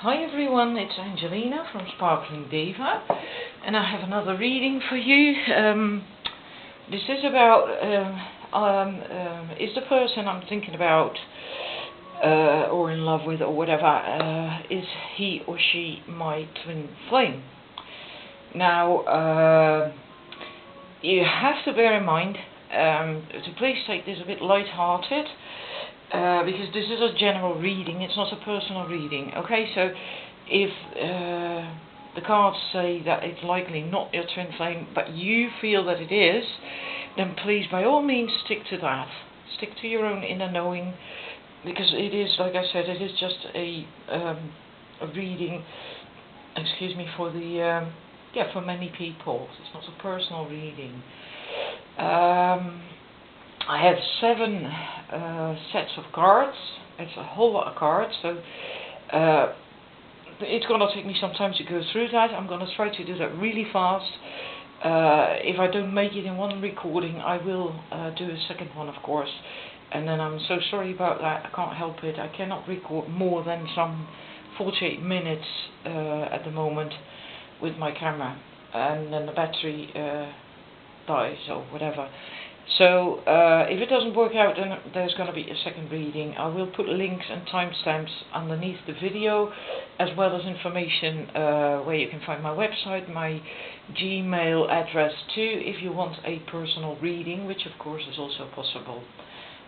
Hi everyone, it's Angelina from Sparkling Diva, and I have another reading for you. This is about, is the person I'm thinking about, or in love with or whatever, is he or she my twin flame? Now, you have to bear in mind, to please take this a bit light-hearted, because this is a general reading, it's not a personal reading. Okay, so if the cards say that it's likely not your twin flame, but you feel that it is, then please, by all means, stick to that. Stick to your own inner knowing, because it is, like I said, it is just a reading. Excuse me, for the for many people. It's not a personal reading. I have 7 sets of cards. It's a whole lot of cards, so it's going to take me some time to go through that. I'm going to try to do that really fast. If I don't make it in one recording, I will do a second one, of course. And then I'm so sorry about that. I can't help it. I cannot record more than some 48 minutes at the moment with my camera, and then the battery dies or whatever. So if it doesn't work out, then there's going to be a second reading. I will put links and timestamps underneath the video, as well as information where you can find my website, my Gmail address too, if you want a personal reading, which of course is also possible.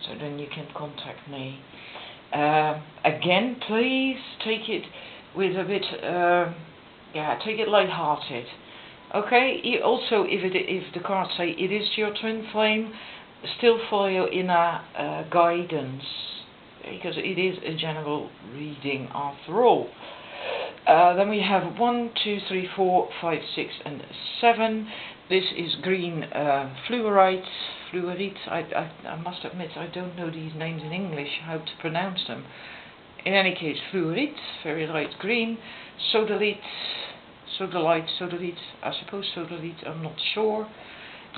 So then you can contact me. Again, please take it with a bit, take it light-hearted. Okay. Also, if the cards say it is your twin flame, still follow your inner guidance, because it is a general reading after all. Then we have 1, 2, 3, 4, 5, 6, and 7. This is green fluorite. I must admit I don't know these names in English, how to pronounce them. In any case, fluorite, very light green. Sodalite, I suppose sodalite, I'm not sure.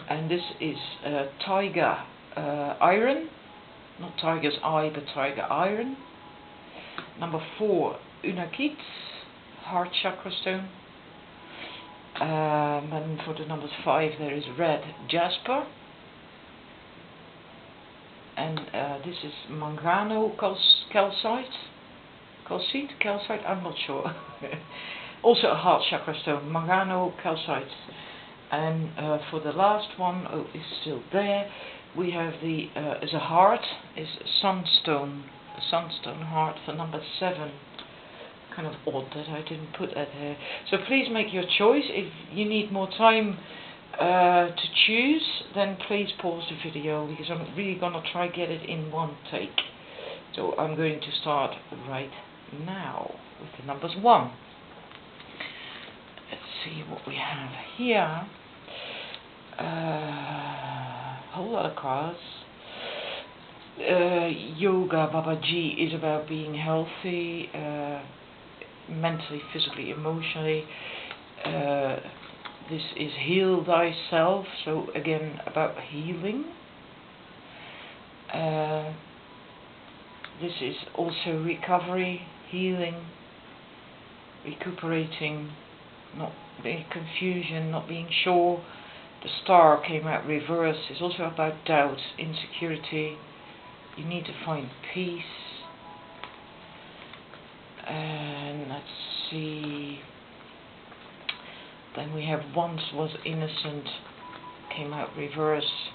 And this is tiger iron, not tiger's eye, but tiger iron. Number 4, unakit, heart chakra stone. And for the numbers 5, there is red jasper. And this is mangano calcite, I'm not sure. Also a heart chakra stone, mangano calcite. And for the last one, it's still there. We have the is a heart, is sunstone, a sunstone heart for number 7. Kind of odd that I didn't put that there. So please make your choice. If you need more time to choose, then please pause the video, because I'm really gonna try get it in one take. So I'm going to start right now with the numbers 1. Let's see what we have here. Whole lot of cards. Yoga Babaji is about being healthy, mentally, physically, emotionally. This is heal thyself, so again about healing. This is also recovery, healing, recuperating, not being confusion, not being sure. The star came out reverse. It's also about doubt, insecurity. You need to find peace. And let's see. Then we have once was innocent, came out reverse.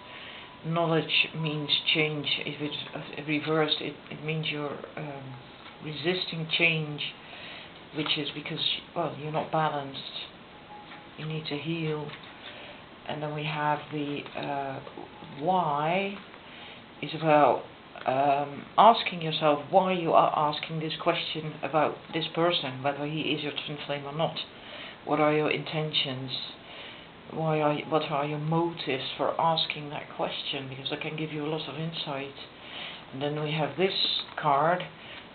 Knowledge means change. If it's reversed, it means you're resisting change, which is because, well, you're not balanced. You need to heal. And then we have the why is about asking yourself why you are asking this question about this person, whether he is your twin flame or not. What are your intentions? What are your motives for asking that question? Because that can give you a lot of insight. And then we have this card,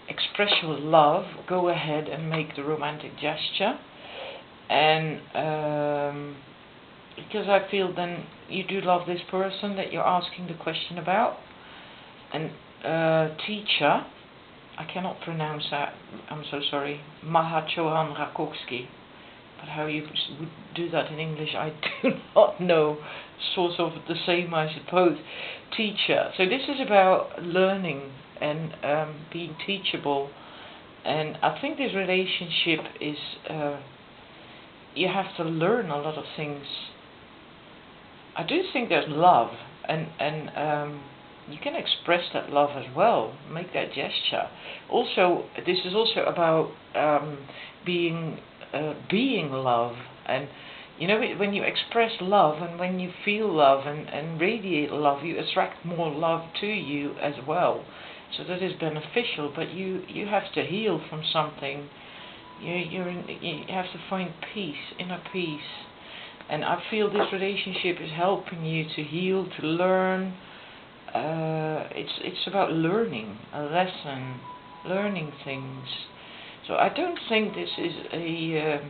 express your love, go ahead and make the romantic gesture. And because I feel then you do love this person that you're asking the question about. And teacher, I cannot pronounce that, I'm so sorry, Mahachohan Rakowski. But how you would do that in English, I do not know. Sort of the same, I suppose. Teacher. So this is about learning and being teachable. And I think this relationship is, you have to learn a lot of things. I do think there's love, and you can express that love as well, make that gesture. Also, this is also about being love, and you know, when you express love and when you feel love and radiate love, you attract more love to you as well. So that is beneficial, but you have to heal from something. You have to find peace, inner peace. And I feel this relationship is helping you to heal, to learn. It's about learning a lesson, learning things. So I don't think this is a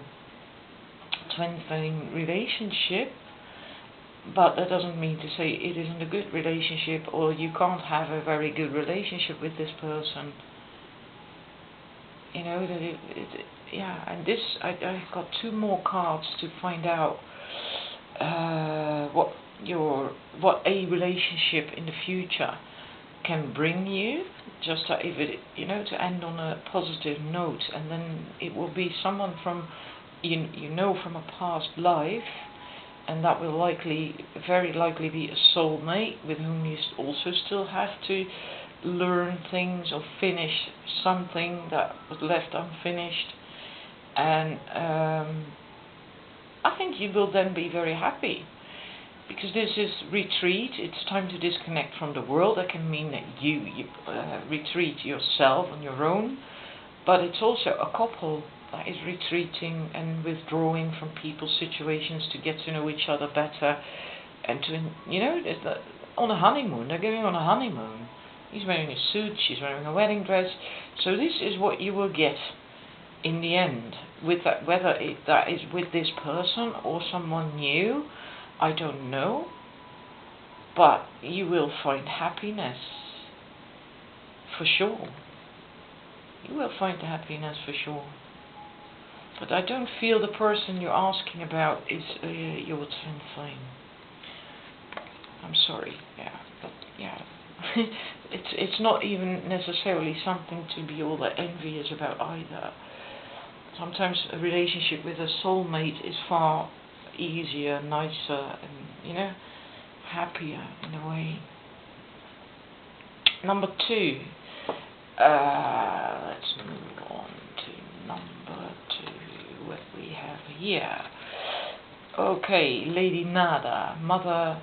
twin flame relationship, but that doesn't mean to say it isn't a good relationship, or you can't have a very good relationship with this person. You know that yeah. And this, I've got two more cards to find out what a relationship in the future can bring you. Just if it, you know, to end on a positive note, and then it will be someone from you know from a past life, and that will very likely be a soulmate with whom you also still have to learn things or finish something that was left unfinished. And I think you will then be very happy, because this is retreat. It's time to disconnect from the world. That can mean that you retreat yourself on your own, but it's also a couple that is retreating and withdrawing from people's situations to get to know each other better, and to, you know, on a honeymoon. They're going on a honeymoon. He's wearing a suit, she's wearing a wedding dress. So this is what you will get in the end, with that, whether that is with this person or someone new, I don't know, but you will find happiness for sure. You will find the happiness for sure. But I don't feel the person you're asking about is your twin flame. I'm sorry, yeah, but yeah. it's not even necessarily something to be all that envious about either. Sometimes a relationship with a soulmate is far easier, nicer, and, you know, happier in a way. Number 2. Let's move on to number 2. What we have here. Okay, Lady Nada, mother,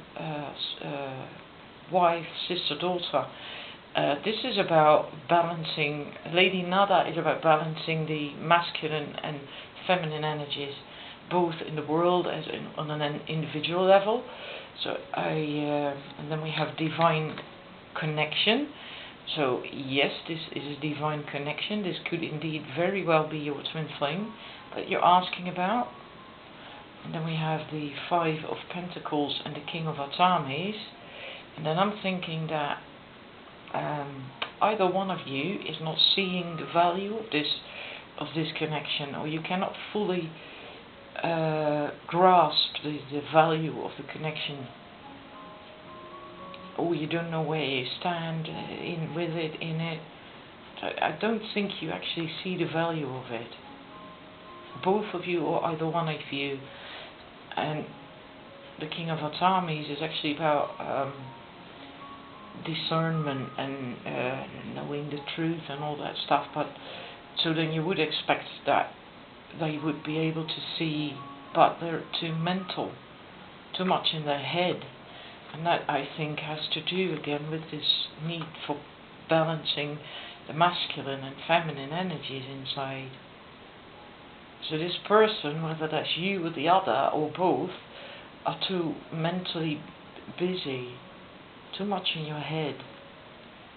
wife, sister, daughter. This is about balancing. Lady Nada is about balancing the masculine and feminine energies, both in the world as on an individual level. So and then we have divine connection. So yes, this is a divine connection. This could indeed very well be your twin flame that you're asking about. And then we have the 5 of Pentacles and the King of Atames. And then I'm thinking that either one of you is not seeing the value of this connection, or you cannot fully grasp the value of the connection, or you don't know where you stand in it. I don't think you actually see the value of it, both of you or either one of you. And the King of Atames is actually about discernment and knowing the truth and all that stuff, but so then you would expect that they would be able to see, but they're too mental, too much in their head, and that, I think, has to do again with this need for balancing the masculine and feminine energies inside. So this person, whether that's you or the other or both, are too mentally busy, too much in your head,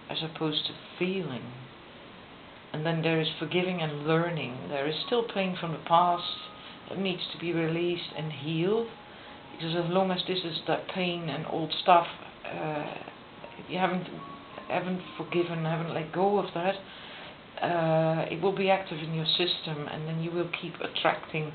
as opposed to feeling. And then there is forgiving and learning. There is still pain from the past that needs to be released and healed, because as long as this is that pain and old stuff, you haven't forgiven, haven't let go of that, it will be active in your system, and then you will keep attracting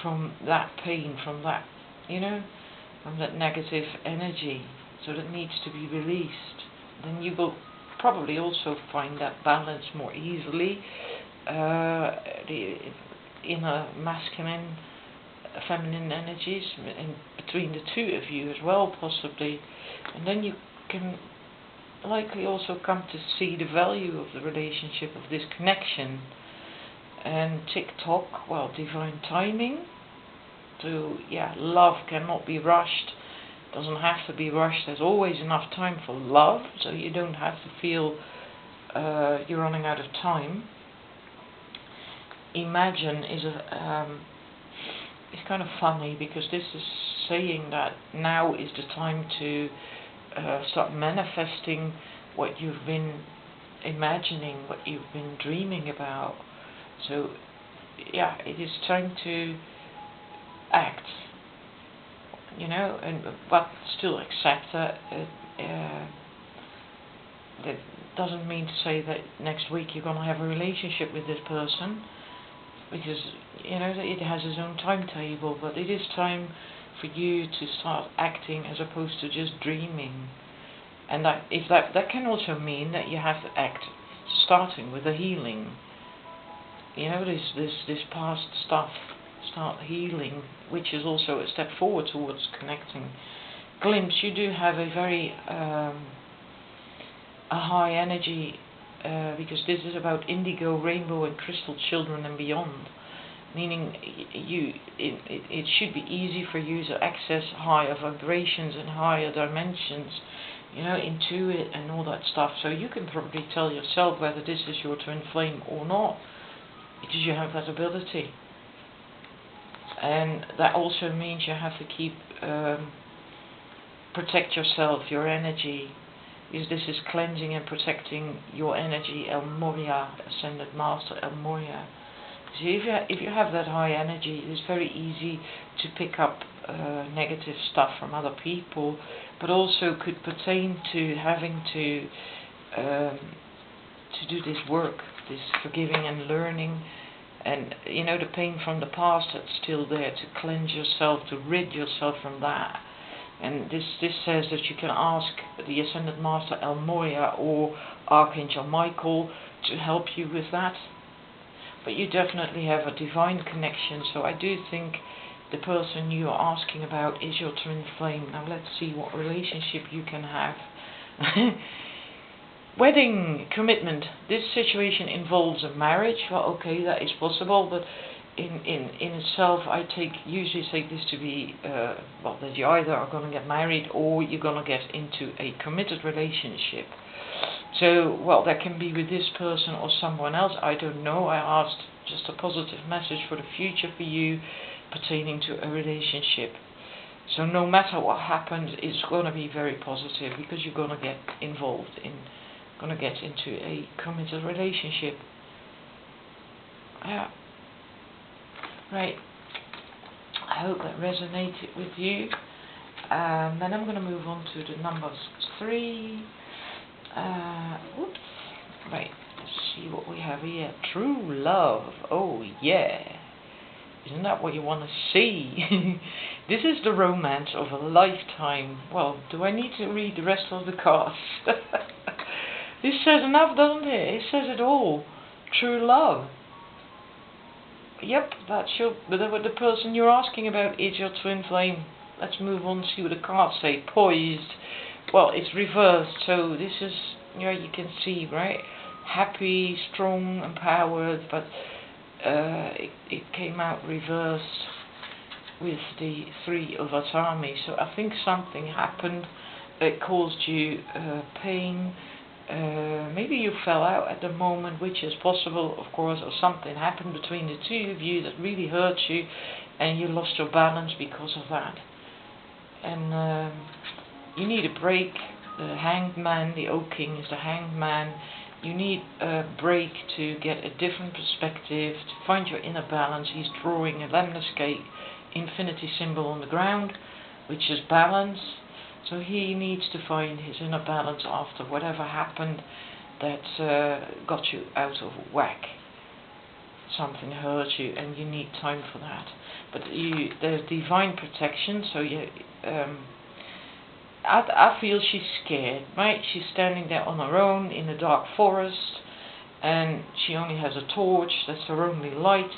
from that pain, from that, from that negative energy, so that needs to be released. Then you will probably also find that balance more easily, the inner masculine, feminine energies in between the two of you as well, possibly, and then you can likely also come to see the value of the relationship, of this connection. And tick-tock, well, divine timing. So yeah, love cannot be rushed, doesn't have to be rushed. There's always enough time for love, so you don't have to feel you're running out of time. Imagine is it's kind of funny, because this is saying that now is the time to start manifesting what you've been imagining, what you've been dreaming about. So yeah, it is time to act, but still accept that that doesn't mean to say that next week you're going to have a relationship with this person, because it has its own timetable. But it is time for you to start acting as opposed to just dreaming. And that can also mean that you have to act, starting with the healing. This past stuff, start healing, which is also a step forward towards connecting. Glimpse, you do have a very a high energy, because this is about indigo, rainbow and crystal children and beyond, meaning it should be easy for you to access higher vibrations and higher dimensions, intuit and all that stuff. So you can probably tell yourself whether this is your twin flame or not, because you have that ability. And that also means you have to keep protect yourself, your energy, because this is cleansing and protecting your energy. El Moria, Ascended Master El Moria. So if you have that high energy, it's very easy to pick up negative stuff from other people, but also could pertain to having to do this work, this forgiving and learning, and the pain from the past that's still there, to cleanse yourself, to rid yourself from that. And this says that you can ask the Ascended Master El Moria or Archangel Michael to help you with that. But you definitely have a divine connection, so I do think the person you are asking about is your twin flame. Now let's see what relationship you can have. Wedding, commitment. This situation involves a marriage. Well, okay, that is possible, but in itself, I usually take this to be that you either are going to get married or you're going to get into a committed relationship. So, well, that can be with this person or someone else. I don't know. I asked just a positive message for the future for you pertaining to a relationship. So no matter what happens, it's going to be very positive, because you're going to get involved in, going to get into a committed relationship. Yeah. Right. I hope that resonated with you. Then I'm going to move on to the numbers 3. Whoops. Right. Let's see what we have here. True love. Oh yeah. Isn't that what you want to see? This is the romance of a lifetime. Well, do I need to read the rest of the cards? This says enough, doesn't it? It says it all. True love. Yep, that's the person you're asking about is your twin flame. Let's move on to see what the cards say. Poised. Well, it's reversed, so this is, you can see, right? Happy, strong, empowered, but it came out reversed with the 3 of Atami. So I think something happened that caused you pain. Maybe you fell out at the moment, which is possible, of course, or something happened between the two of you that really hurt you, and you lost your balance because of that. And you need a break. The Hanged Man, the Oak King is the Hanged Man. You need a break to get a different perspective, to find your inner balance. He's drawing a lemniscate infinity symbol on the ground, which is balance. So he needs to find his inner balance after whatever happened that got you out of whack. Something hurt you and you need time for that. But there's divine protection, so I feel she's scared, right? She's standing there on her own in a dark forest, and she only has a torch, that's her only light,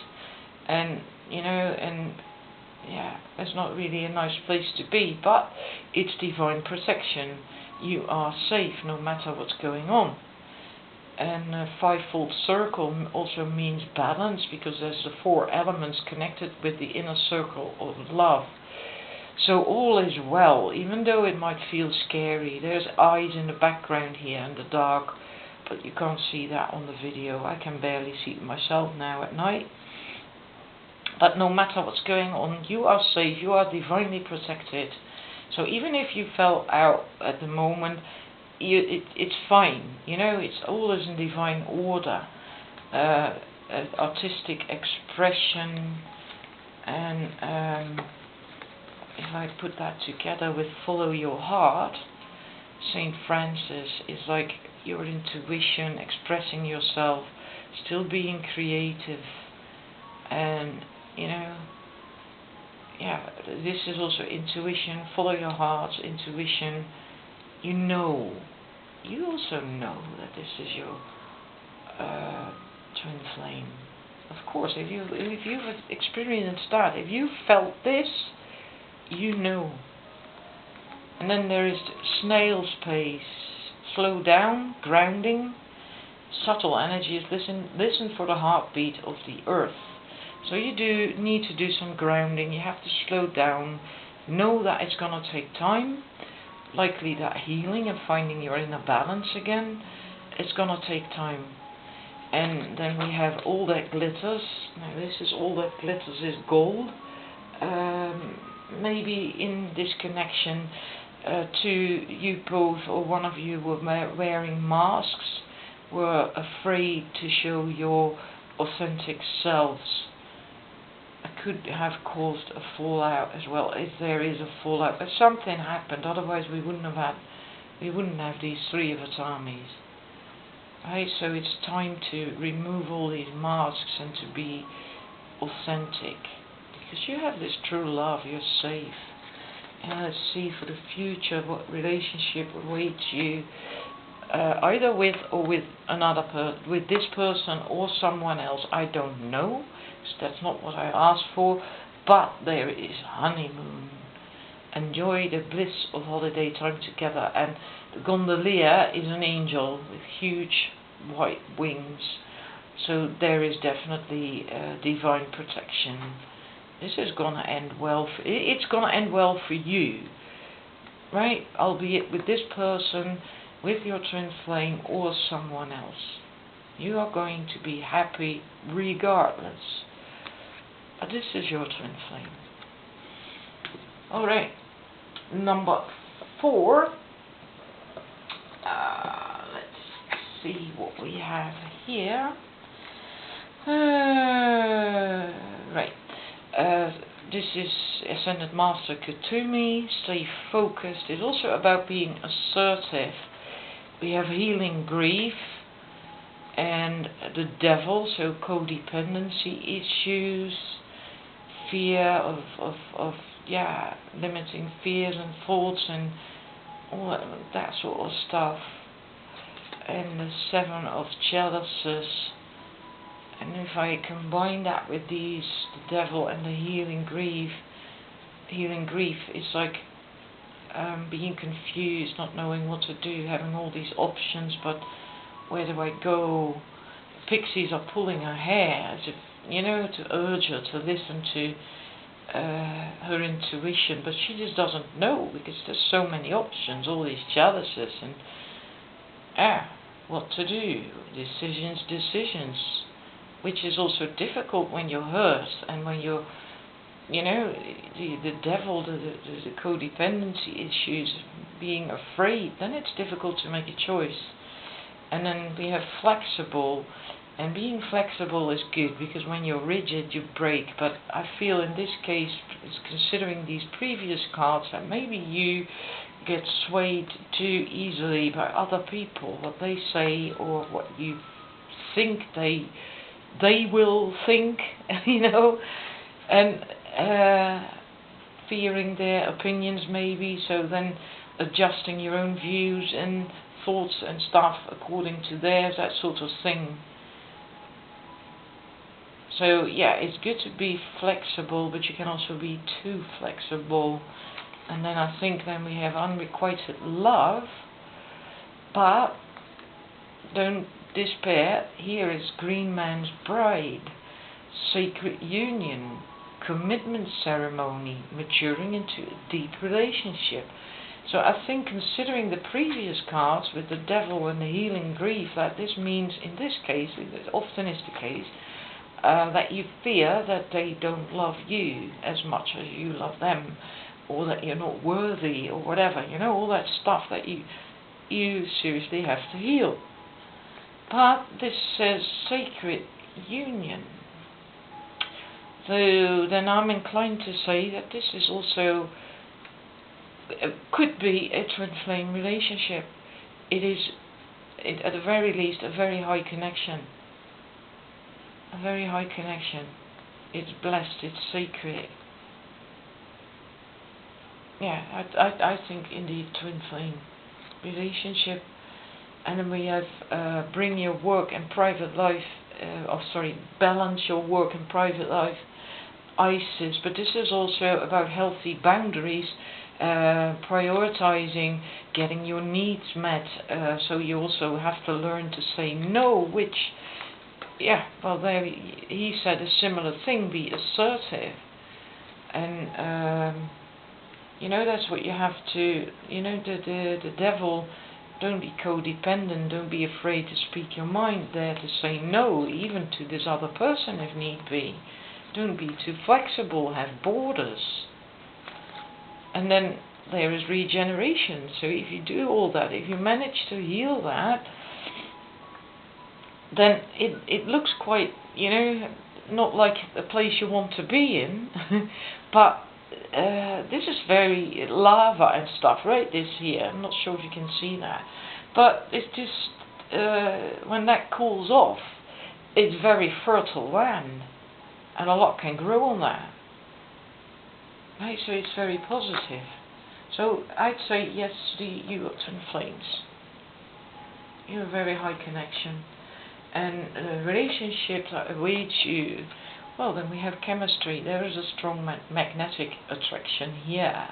and yeah, it's not really a nice place to be, but it's divine protection. You are safe no matter what's going on. And a fivefold circle also means balance, because there's the 4 elements connected with the inner circle of love. So all is well, even though it might feel scary. There's eyes in the background here in the dark, but you can't see that on the video. I can barely see it myself now at night. But no matter what's going on, you are safe, you are divinely protected. So even if you fell out at the moment, it's fine, it's always in divine order. Artistic expression, and if I put that together with follow your heart, Saint Francis is like your intuition, expressing yourself, still being creative, and this is also intuition. Follow your heart, intuition. You also know that this is your twin flame. Of course, if you've experienced that, if you felt this, you know. And then there is snail's pace, slow down, grounding, subtle energies. Listen for the heartbeat of the earth. So you do need to do some grounding. You have to slow down. Know that it's going to take time. Likely that healing and finding your inner balance again, it's going to take time. And then we have all that glitters. Now this is all that glitters is gold. Maybe in this connection to you both, or one of you were wearing masks, were afraid to show your authentic selves. It could have caused a fallout as well, if there is a fallout. But something happened, otherwise we wouldn't have these 3 avatarmies. Right, so it's time to remove all these masks and to be authentic. Because you have this true love, you're safe. And let's see for the future what relationship awaits you, either with or with with this person or someone else. I don't know, so that's not what I asked for. But there is honeymoon. Enjoy the bliss of holiday time together. And the gondolier is an angel with huge white wings. So there is definitely divine protection. This is going to end well. It's going to end well for you, right? Albeit with this person, with your twin flame, or someone else. You are going to be happy regardless. But this is your twin flame. Alright, number 4. Let's see what we have here. Right. This is Ascended Master Kutumi. Stay focused. It's also about being assertive. We have healing grief and the devil, so codependency issues, fear of limiting fears and thoughts and all that sort of stuff. And the 7 of chalices. And if I combine that with these, the devil and the healing grief, it's like being confused, not knowing what to do, having all these options, but where do I go? The pixies are pulling her hair, as if, to urge her to listen to her intuition, but she just doesn't know, because there's so many options, all these chalices, and what to do? Decisions. Which is also difficult when you're hurt and when you're, the devil, the codependency issues, being afraid, then it's difficult to make a choice. And then we have flexible, and being flexible is good, because when you're rigid you break. But I feel in this case, considering these previous cards, that maybe you get swayed too easily by other people, what they say or what you think they will think, you know, and fearing their opinions maybe, so then adjusting your own views and thoughts and stuff according to theirs, that sort of thing. So yeah, it's good to be flexible, but you can also be too flexible. And then I think then we have unrequited love, but don't despair. Here is Green Man's Bride, sacred union, commitment ceremony, maturing into a deep relationship. So I think, considering the previous cards with the devil and the healing grief, that this means, in this case, it often is the case, that you fear that they don't love you as much as you love them, or that you're not worthy, or whatever, you know, all that stuff that you seriously have to heal. But this says sacred union. So then I'm inclined to say that this is also, could be a twin flame relationship. It is, at the very least, a very high connection. A very high connection. It's blessed, it's sacred. Yeah, I think indeed twin flame relationship. And then we have bring your work and private life, balance your work and private life, Isis. But this is also about healthy boundaries, prioritizing getting your needs met. So you also have to learn to say no, which, yeah, well, there he said a similar thing, be assertive. And, you know, that's what you have to, you know, the devil. Don't be codependent, don't be afraid to speak your mind, there to say no, even to this other person if need be. Don't be too flexible, have borders. And then there is regeneration. So if you do all that, if you manage to heal that, then it looks quite, you know, not like a place you want to be in, but this is very lava and stuff, right? This here, I'm not sure if you can see that, but it's just when that cools off, it's very fertile land, and a lot can grow on that. Right, so it's very positive. So I'd say yes, you got twin flames. You have a very high connection, and relationships that await you. Well, then we have chemistry. There is a strong magnetic attraction here.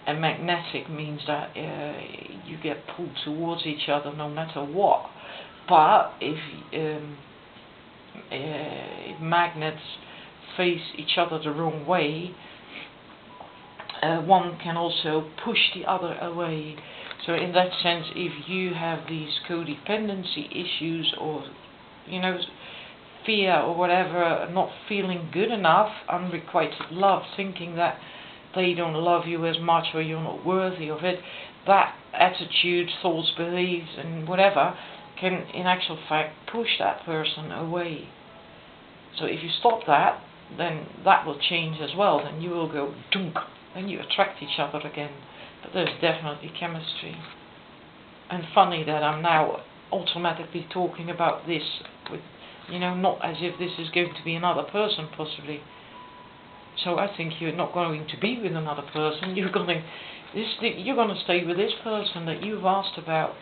And magnetic means that you get pulled towards each other no matter what. But if magnets face each other the wrong way, one can also push the other away. So in that sense, if you have these codependency issues, or, you know, fear or whatever, not feeling good enough, unrequited love, thinking that they don't love you as much or you're not worthy of it, that attitude, thoughts, beliefs and whatever can in actual fact push that person away. So if you stop that, then that will change as well. Then you will go dunk, then you attract each other again. But there's definitely chemistry. And funny that I'm now automatically talking about this with, you know, not as if this is going to be another person possibly. So I think you're not going to be with another person. You're going to stay with this person that you've asked about.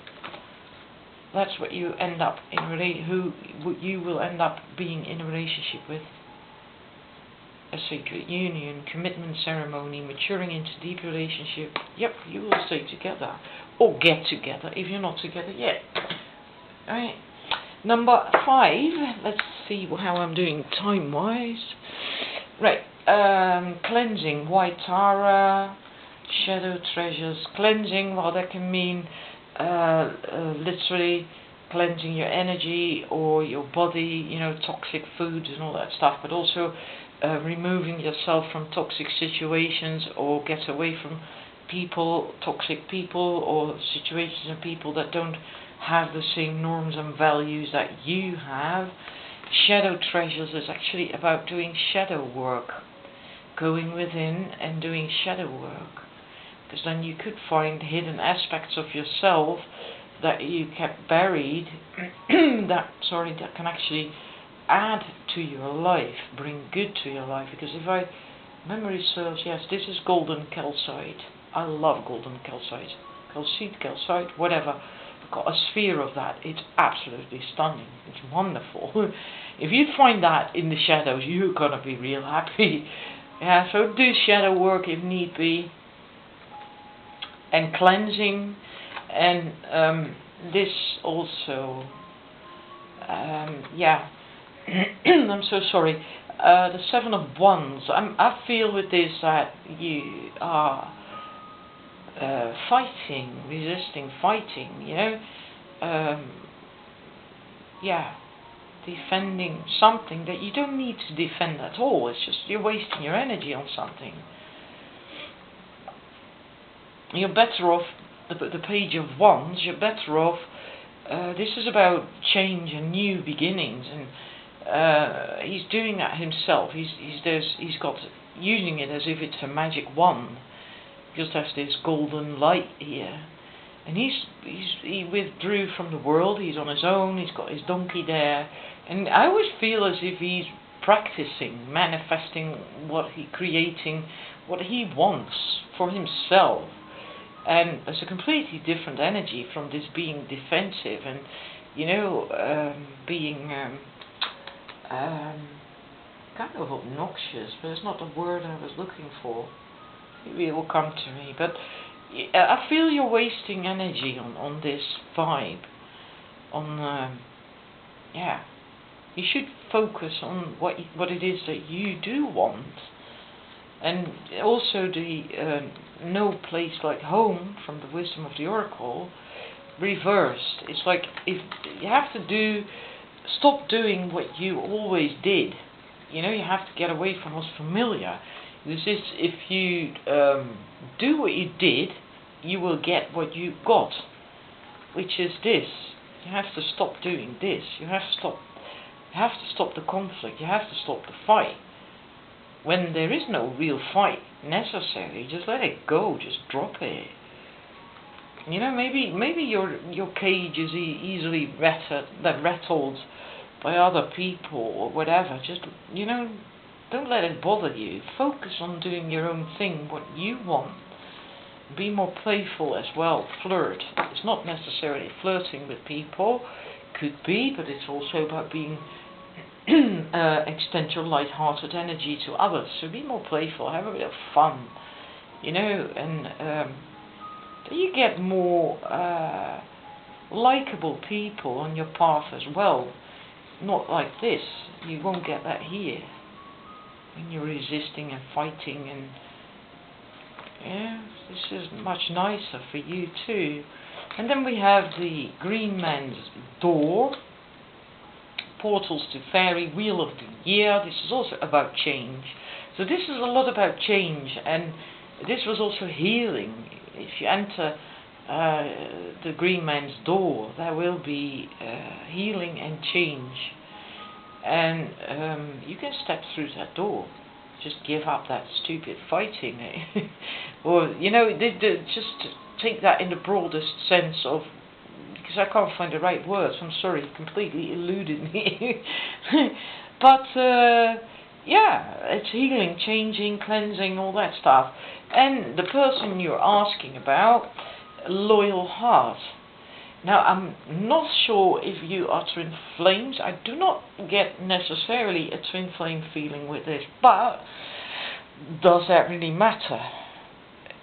That's what you end up who you will end up being in a relationship with. A sacred union, commitment ceremony, maturing into deep relationship. Yep, you will stay together or get together if you're not together yet. Alright. Number 5, let's see how I'm doing time-wise. Right, cleansing, white Tara, shadow treasures. Cleansing, well, that can mean literally cleansing your energy or your body, you know, toxic foods and all that stuff, but also removing yourself from toxic situations, or get away from people, toxic people, or situations and people that don't have the same norms and values that you have. Shadow treasures is actually about doing shadow work, going within and doing shadow work. because then you could find hidden aspects of yourself that you kept buried that can actually add to your life, bring good to your life. Because if I memory serves, yes, this is golden calcite. I love golden calcite, calcite, whatever. I've got a sphere of that. It's absolutely stunning. It's wonderful. If you find that in the shadows, you're gonna be real happy. Yeah, so do shadow work if need be, and cleansing, and this also, yeah. I'm so sorry. The Seven of Wands. I feel with this that you are fighting, resisting, fighting. You know, yeah, defending something that you don't need to defend at all. It's just you're wasting your energy on something. You're better off. The Page of Wands. You're better off. This is about change and new beginnings, and he's doing that himself. He's got using it as if it's a magic wand. He just has this golden light here, and he withdrew from the world. He's on his own. He's got his donkey there, and I always feel as if he's practicing, manifesting creating what he wants for himself. And it's a completely different energy from this being defensive and, you know, being kind of obnoxious, but it's not the word I was looking for. Maybe it will come to me. But I feel you're wasting energy on this vibe. Yeah, you should focus on what it is that you do want. And also the no place like home from the wisdom of the oracle reversed. It's like if you have to stop doing what you always did. You know, you have to get away from what's familiar. This is if you do what you did, you will get what you got, which is this. You have to stop doing this. You have to stop the conflict. You have to stop the fight. When there is no real fight necessary, just let it go, just drop it. You know, maybe your cage is easily rattled by other people or whatever. Just, you know, don't let it bother you. Focus on doing your own thing, what you want. Be more playful as well. Flirt. It's not necessarily flirting with people. Could be, but it's also about being extend your light-hearted energy to others. So be more playful, have a bit of fun, you know, and you get more likable people on your path as well. Not like this. You won't get that here. When you're resisting and fighting, and yeah, this is much nicer for you too. And then we have the Green Man's Door. Portals to Fairy, Wheel of the Year. This is also about change. So this is a lot about change, and this was also healing. If you enter the Green Man's Door, there will be healing and change, and you can step through that door. Just give up that stupid fighting, or you know, just take that in the broadest sense of. Because I can't find the right words. I'm sorry, it completely eluded me. But yeah, it's healing, changing, cleansing, all that stuff. And the person you're asking about, loyal heart. Now, I'm not sure if you are twin flames. I do not get necessarily a twin flame feeling with this, but does that really matter?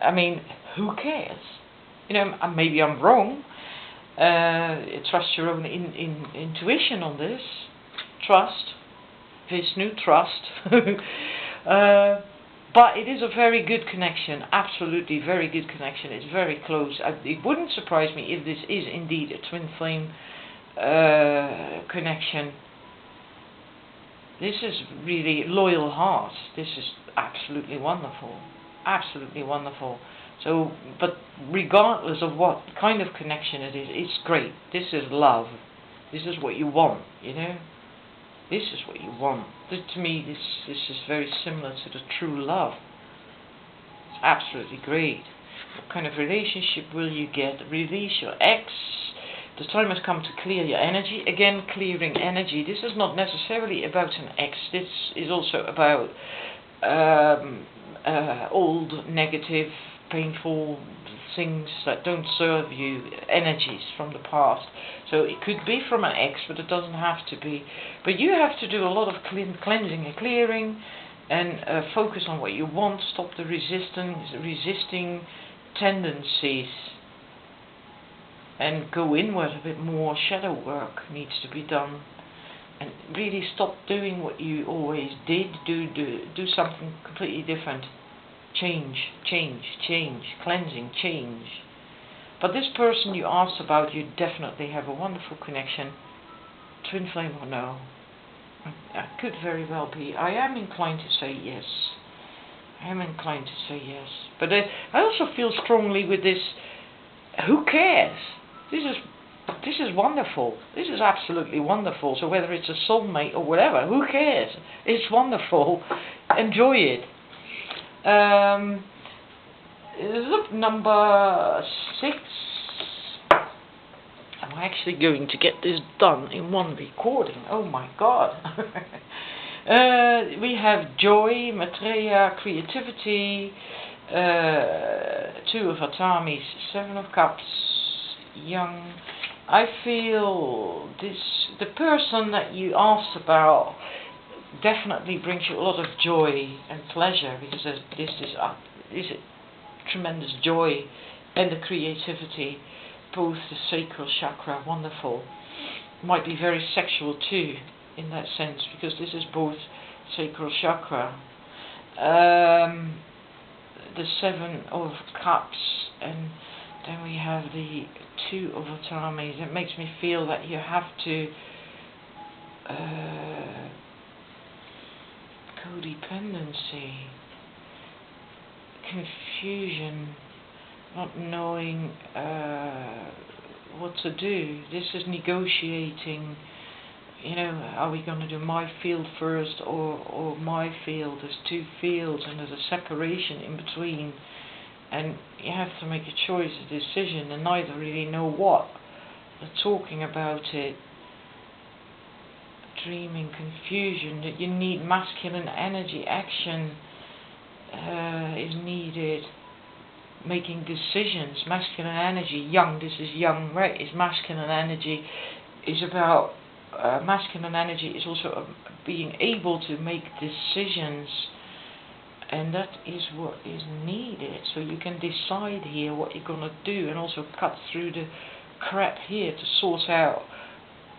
I mean, who cares? You know, maybe I'm wrong. Trust your own intuition on this. Trust. Vishnu, trust. But it is a very good connection. Absolutely very good connection. It's very close. It wouldn't surprise me if this is indeed a twin flame connection. This is really loyal heart. This is absolutely wonderful. Absolutely wonderful. So, but regardless of what kind of connection it is, it's great. This is love. This is what you want, you know? This is what you want. To me, this is very similar to the true love. It's absolutely great. What kind of relationship will you get? Release your ex. The time has come to clear your energy. Again, clearing energy. This is not necessarily about an ex. This is also about old, negative, painful things that don't serve you, energies from the past. So it could be from an ex, but it doesn't have to be. But you have to do a lot of cleansing and clearing, and focus on what you want. Stop the resisting tendencies, and go inward a bit more. Shadow work needs to be done, and really stop doing what you always did. Do something completely different. Change, cleansing, change. But this person you asked about, you definitely have a wonderful connection. Twin flame or no? That could very well be. I am inclined to say yes. But I also feel strongly with this. Who cares? This is wonderful. This is absolutely wonderful. So whether it's a soulmate or whatever, who cares? It's wonderful. Enjoy it. Look, number 6. I'm actually going to get this done in one recording. Oh my god. We have joy, Maitreya, creativity, 2 of Atamis, 7 of Cups, young. I feel the person that you asked about definitely brings you a lot of joy and pleasure, because this is tremendous joy and the creativity, both the sacral chakra, wonderful. Might be very sexual too, in that sense, because this is both sacral chakra. The 7 of Cups, and then we have the 2 of Atamis. It makes me feel that you have to codependency, confusion, not knowing what to do. This is negotiating. You know, are we going to do my field first or my field? There's 2 fields and there's a separation in between, and you have to make a choice, a decision, and neither really know what. They're talking about it. Dreaming, confusion, that you need masculine energy, action is needed. Making decisions, masculine energy, young, this is young, right? Is masculine energy, is about masculine energy is also being able to make decisions, and that is what is needed. So you can decide here what you're going to do, and also cut through the crap here to sort out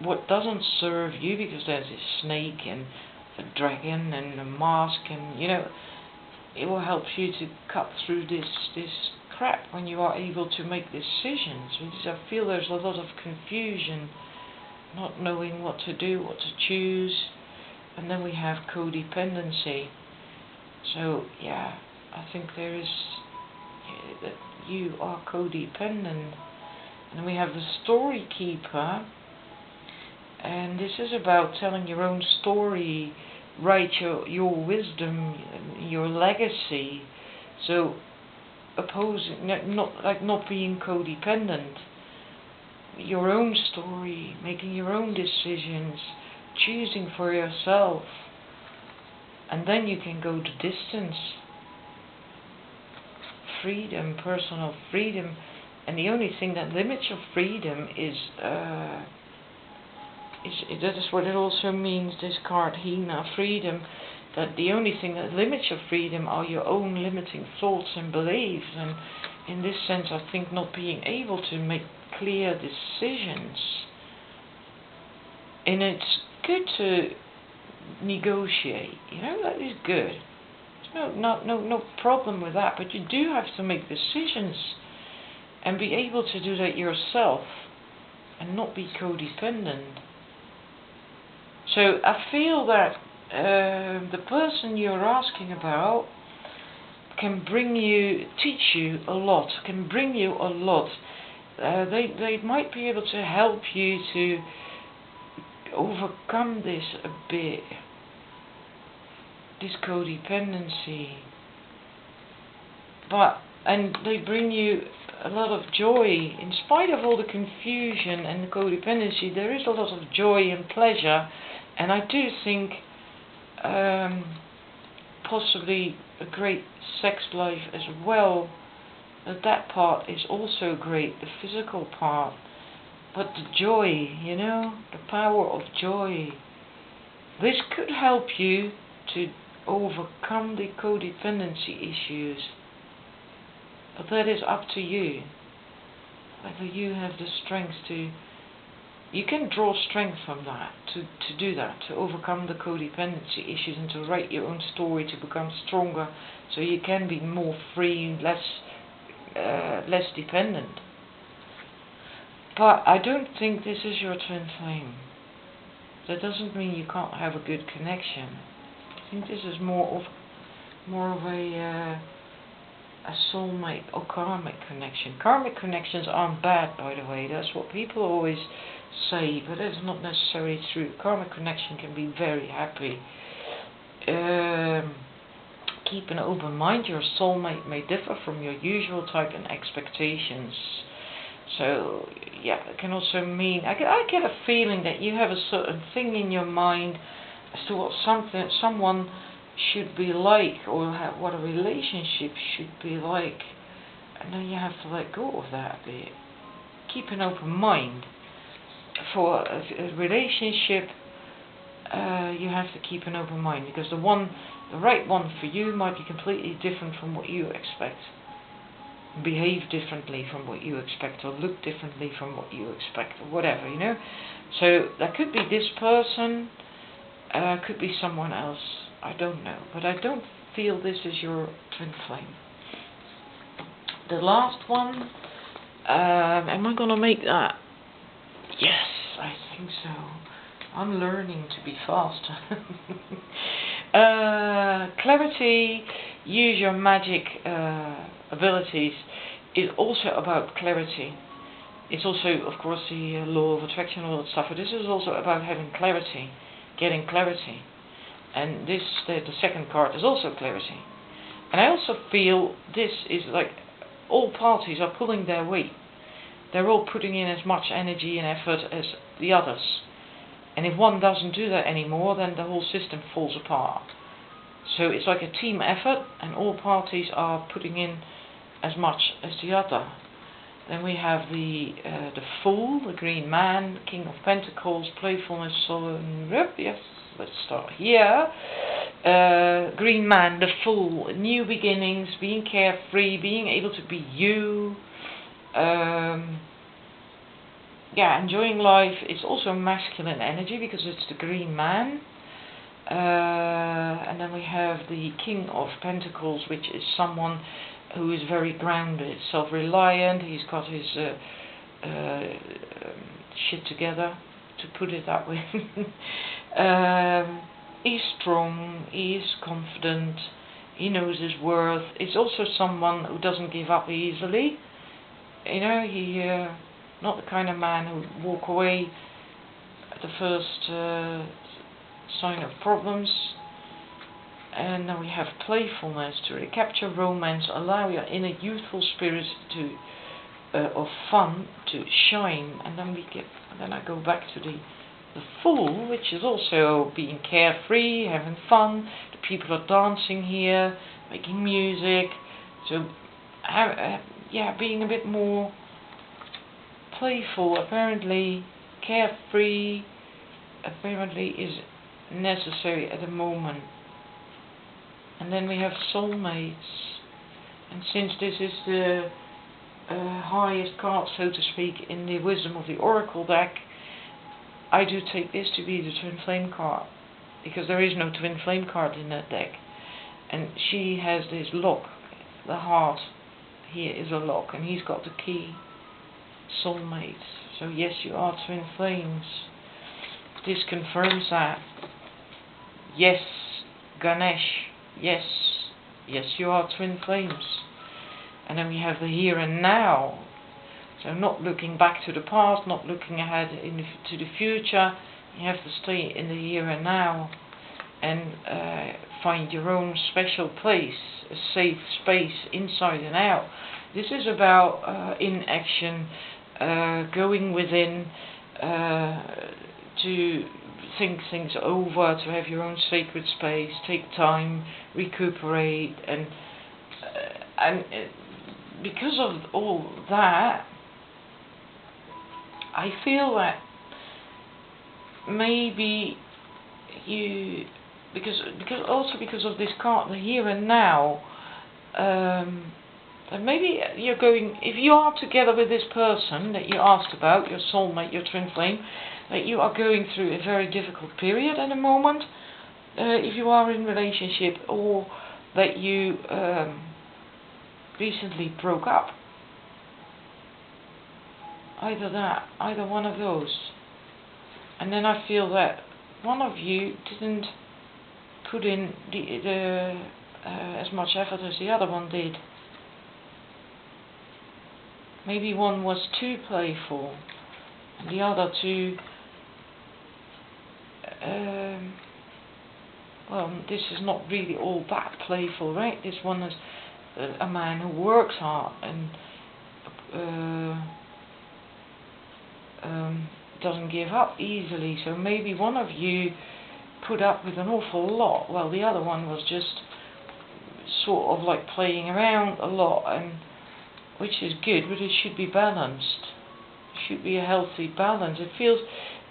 what doesn't serve you, because there's this snake and a dragon and a mask, and you know, it will help you to cut through this crap when you are able to make decisions. Because I feel there's a lot of confusion, not knowing what to do, what to choose. And then we have codependency. So yeah, I think there is that you are codependent. And we have the story keeper, and this is about telling your own story, write your wisdom, your legacy. So opposing, not being codependent, your own story, making your own decisions, choosing for yourself, and then you can go the distance. Freedom, personal freedom, and the only thing that limits your freedom is that is what it also means, this card, Hina, freedom, that the only thing that limits your freedom are your own limiting thoughts and beliefs. And in this sense, I think not being able to make clear decisions. And it's good to negotiate, you know, that is good. There's no problem with that, but you do have to make decisions and be able to do that yourself and not be codependent. So I feel that the person you're asking about can teach you a lot, can bring you a lot. They might be able to help you to overcome this a bit, this codependency. But and they bring you a lot of joy. In spite of all the confusion and the codependency, there is a lot of joy and pleasure, and I do think possibly a great sex life as well. That part is also great, the physical part, but the joy, you know, the power of joy. This could help you to overcome the codependency issues, but that is up to you. Whether you have the strength to, you can draw strength from that, to do that, to overcome the codependency issues and to write your own story, to become stronger, so you can be more free, less dependent. But I don't think this is your twin flame. That doesn't mean you can't have a good connection. I think this is more of a soulmate or karmic connection. Karmic connections aren't bad, by the way. That's what people always say, but that's not necessarily true. Karmic connection can be very happy. Keep an open mind. Your soulmate may differ from your usual type and expectations. So, yeah, it can also mean, I get a feeling that you have a certain thing in your mind as to what someone should be like, or what a relationship should be like, and then you have to let go of that a bit. Keep an open mind. For a relationship, you have to keep an open mind, because the right one for you might be completely different from what you expect, behave differently from what you expect, or look differently from what you expect, or whatever, you know. So that could be this person, could be someone else, I don't know, but I don't feel this is your twin flame. The last one, am I gonna make that? Yes, I think so. I'm learning to be faster. Clarity, use your magic abilities, is also about clarity. It's also, of course, the law of attraction and all that stuff, but this is also about having clarity, getting clarity. And this, the second card, is also clarity. And I also feel this is like all parties are pulling their weight. They're all putting in as much energy and effort as the others. And if one doesn't do that anymore, then the whole system falls apart. So it's like a team effort, and all parties are putting in as much as the other. Then we have the Fool, the Green Man, King of Pentacles, playfulness, yes, let's start here. Green Man, the Fool, new beginnings, being carefree, being able to be you. Yeah, enjoying life. It's also masculine energy because it's the Green Man. And then we have the King of Pentacles, which is someone who is very grounded, self-reliant. He's got his shit together, to put it that way. He's strong, he's confident, he knows his worth. It's also someone who doesn't give up easily. You know, he not the kind of man who would walk away at the first sign of problems. And then we have playfulness, to recapture romance, allow your inner youthful spirit to of fun to shine. And then I go back to the Fool, which is also being carefree, having fun. The people are dancing here, making music. So yeah, being a bit more playful, apparently carefree, apparently is necessary at the moment. And then we have soulmates, and since this is the highest card, so to speak, in the wisdom of the oracle deck, I do take this to be the twin flame card, because there is no twin flame card in that deck. And she has this lock, the heart here is a lock, and he's got the key. Soulmates. So yes, you are twin flames. This confirms that. Yes, Ganesh. Yes, yes, you are twin flames. And then we have the here and now. So not looking back to the past, not looking ahead to the future. You have to stay in the here and now. and find your own special place, a safe space inside and out. This is about inaction, going within, to think things over, to have your own sacred space, take time, recuperate, and because of all that, I feel that maybe you, because of this card, the here and now, and maybe you're going, if you are together with this person that you asked about, your soulmate, your twin flame, that you are going through a very difficult period at the moment, if you are in a relationship, or that you recently broke up. Either one of those. And then I feel that one of you didn't put in the as much effort as the other one did. Maybe one was too playful, and the other too. Well, this is not really all that playful, right? This one is a man who works hard and doesn't give up easily. So maybe one of you put up with an awful lot, while the other one was just sort of like playing around a lot, and which is good, but it should be balanced. It should be a healthy balance. It feels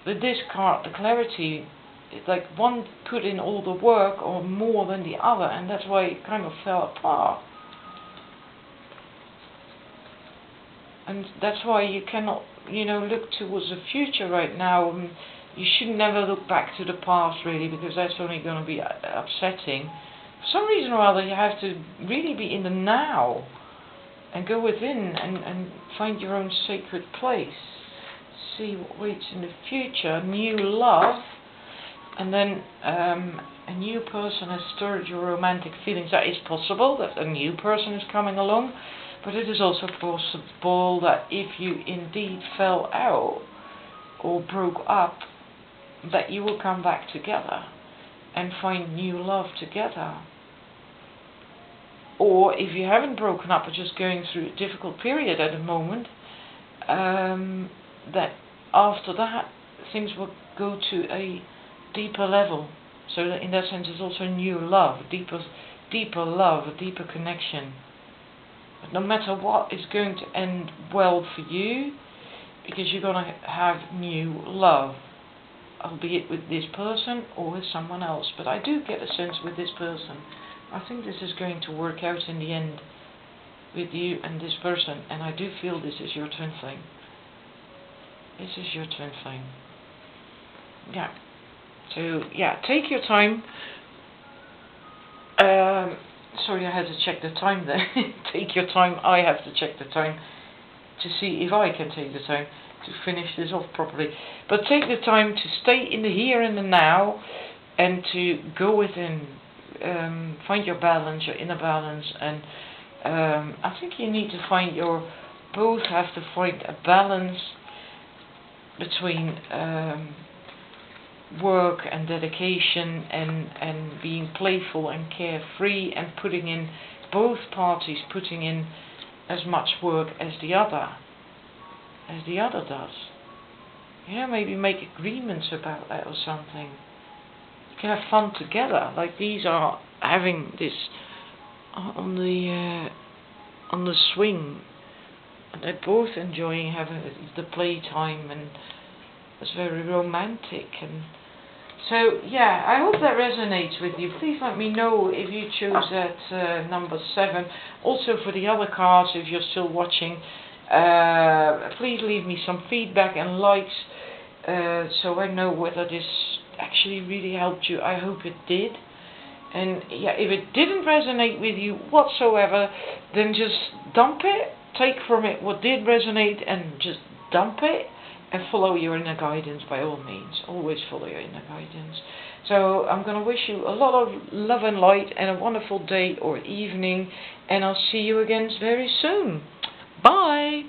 with this card, the clarity, it's like one put in all the work or more than the other, and that's why it kind of fell apart. And that's why you cannot, look towards the future right now. And you should never look back to the past, really, because that's only going to be upsetting. For some reason or other, you have to really be in the now and go within and find your own sacred place. See what waits in the future, new love, and then a new person has stirred your romantic feelings. That is possible, that a new person is coming along. But it is also possible that if you indeed fell out or broke up, that you will come back together and find new love together. Or if you haven't broken up but just going through a difficult period at the moment, that after that things will go to a deeper level. So that in that sense it's also new love, deeper love, a deeper connection. But no matter what, it's going to end well for you, because you're going to have new love, albeit with this person or with someone else. But I do get a sense with this person, I think this is going to work out in the end with you and this person, and I do feel this is your twin flame. This is your twin flame. Yeah. So, yeah, take your time. Sorry, I had to check the time there. Take your time. I have to check the time to see if I can take the time to finish this off properly. But take the time to stay in the here and the now, and to go within, find your balance, your inner balance, and I think you need to both have to find a balance between work and dedication and being playful and carefree, and both parties putting in as much work as the other does. Maybe make agreements about that or something. You can have fun together, like these are having this on the swing, and they're both enjoying having the playtime, and it's very romantic. And so, yeah, I hope that resonates with you. Please let me know if you chose that number 7. Also for the other cards, if you're still watching, please leave me some feedback and likes, so I know whether this actually really helped you. I hope it did. And yeah, if it didn't resonate with you whatsoever, then just dump it. Take from it what did resonate and just dump it. And follow your inner guidance by all means. Always follow your inner guidance. So I'm going to wish you a lot of love and light and a wonderful day or evening. And I'll see you again very soon. Bye.